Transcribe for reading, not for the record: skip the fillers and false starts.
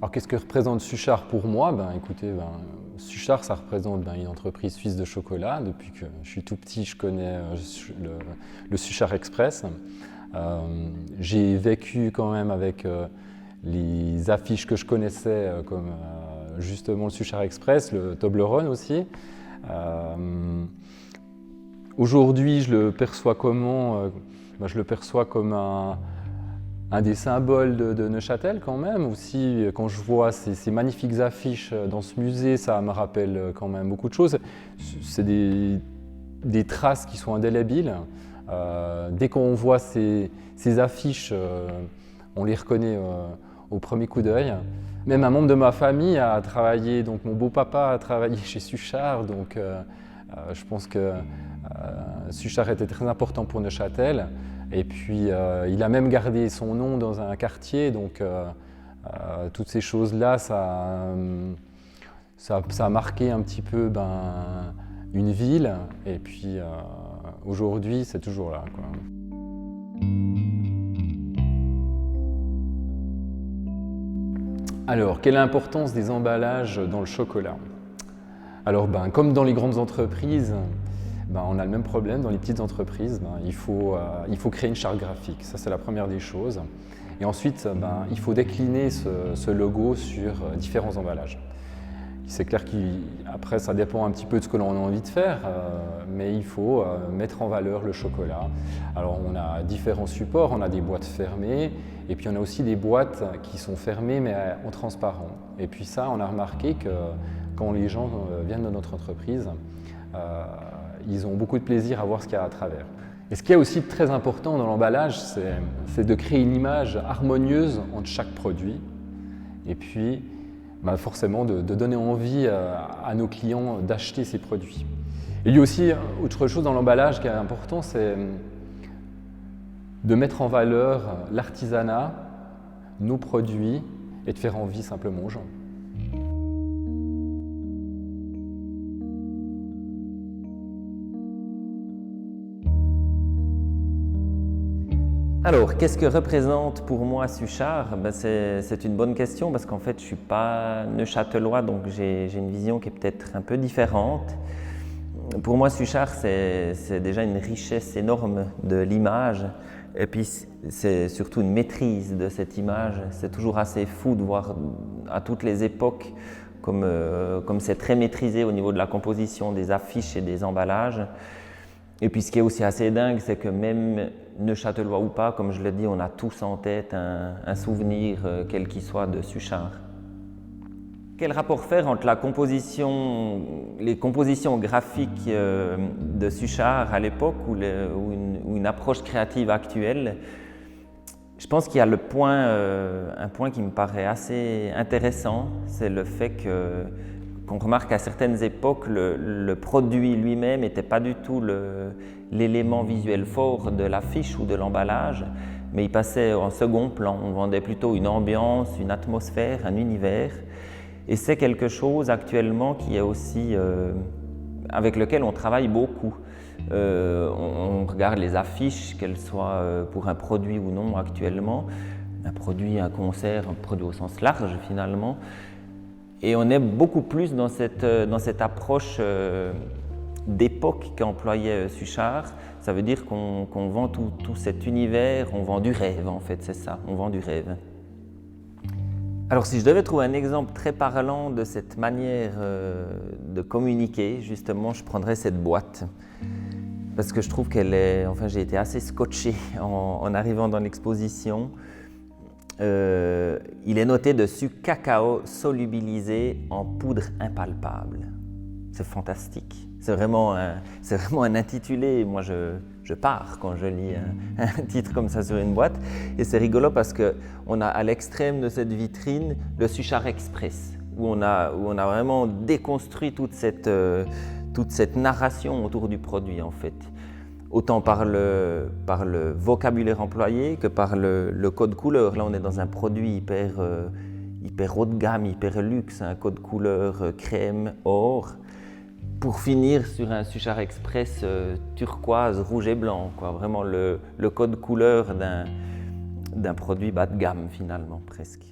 Alors qu'est-ce que représente Suchard pour moi? Écoutez, Suchard, ça représente une entreprise suisse de chocolat. Depuis que je suis tout petit, je connais le Suchard Express. J'ai vécu quand même avec les affiches que je connaissais, comme justement le Suchard Express, le Toblerone aussi. Aujourd'hui, je le perçois comment? Je le perçois comme un des symboles de Neuchâtel quand même. Aussi, quand je vois ces magnifiques affiches dans ce musée, ça me rappelle quand même beaucoup de choses. C'est des traces qui sont indélébiles. Dès qu'on voit ces affiches, on les reconnaît au premier coup d'œil. Même un membre de ma famille a travaillé, donc mon beau-papa a travaillé chez Suchard, donc je pense que Suchard était très important pour Neuchâtel. Et puis il a même gardé son nom dans un quartier, donc toutes ces choses-là, ça a marqué un petit peu une ville. Et puis aujourd'hui, c'est toujours là, quoi. Alors, quelle est l'importance des emballages dans le chocolat? Alors, comme dans les grandes entreprises, on a le même problème. Dans les petites entreprises, il faut créer une charte graphique. Ça, c'est la première des choses. Et ensuite, il faut décliner ce logo sur différents emballages. C'est clair qu'après, ça dépend un petit peu de ce que l'on a envie de faire, mais il faut mettre en valeur le chocolat. Alors, on a différents supports. On a des boîtes fermées, et puis on a aussi des boîtes qui sont fermées, mais en transparent. Et puis ça, on a remarqué que quand les gens viennent de notre entreprise, ils ont beaucoup de plaisir à voir ce qu'il y a à travers. Et ce qui est aussi très important dans l'emballage, c'est de créer une image harmonieuse entre chaque produit. Et puis, forcément, de donner envie à nos clients d'acheter ces produits. Et il y a aussi autre chose dans l'emballage qui est important, c'est de mettre en valeur l'artisanat, nos produits, et de faire envie simplement aux gens. Alors, qu'est-ce que représente pour moi Suchard? C'est une bonne question parce qu'en fait, je ne suis pas neuchâtelois, donc j'ai une vision qui est peut-être un peu différente. Pour moi, Suchard, c'est déjà une richesse énorme de l'image et puis c'est surtout une maîtrise de cette image. C'est toujours assez fou de voir à toutes les époques comme c'est très maîtrisé au niveau de la composition des affiches et des emballages. Et puis ce qui est aussi assez dingue, c'est que même neuchâtelois ou pas, comme je l'ai dit, on a tous en tête un souvenir, quel qu'il soit, de Suchard. Quel rapport faire entre les compositions graphiques de Suchard à l'époque ou une approche créative actuelle? Je pense qu'il y a un point qui me paraît assez intéressant, c'est le fait qu'on remarque qu'à certaines époques, le produit lui-même n'était pas du tout l'élément visuel fort de l'affiche ou de l'emballage, mais il passait en second plan. On vendait plutôt une ambiance, une atmosphère, un univers. Et c'est quelque chose actuellement qui est aussi avec lequel on travaille beaucoup. On regarde les affiches, qu'elles soient pour un produit ou non actuellement, un produit, un concert, un produit au sens large finalement. Et on est beaucoup plus dans cette approche d'époque qu'employait Suchard. Ça veut dire qu'on vend tout cet univers, on vend du rêve en fait, c'est ça, on vend du rêve. Alors si je devais trouver un exemple très parlant de cette manière de communiquer, justement, je prendrais cette boîte. Parce que je trouve j'ai été assez scotché en arrivant dans l'exposition. Il est noté dessus « cacao solubilisé en poudre impalpable ». C'est fantastique. C'est vraiment un intitulé. Moi, je pars quand je lis un titre comme ça sur une boîte. Et c'est rigolo parce qu'on a à l'extrême de cette vitrine le Suchard Express, où on a vraiment déconstruit toute cette narration autour du produit, en fait. Autant par le vocabulaire employé que par le code couleur. Là, on est dans un produit hyper haut de gamme, hyper luxe, un code couleur crème, or, pour finir sur un Suchard Express turquoise, rouge et blanc, quoi. Vraiment le code couleur d'un produit bas de gamme, finalement, presque.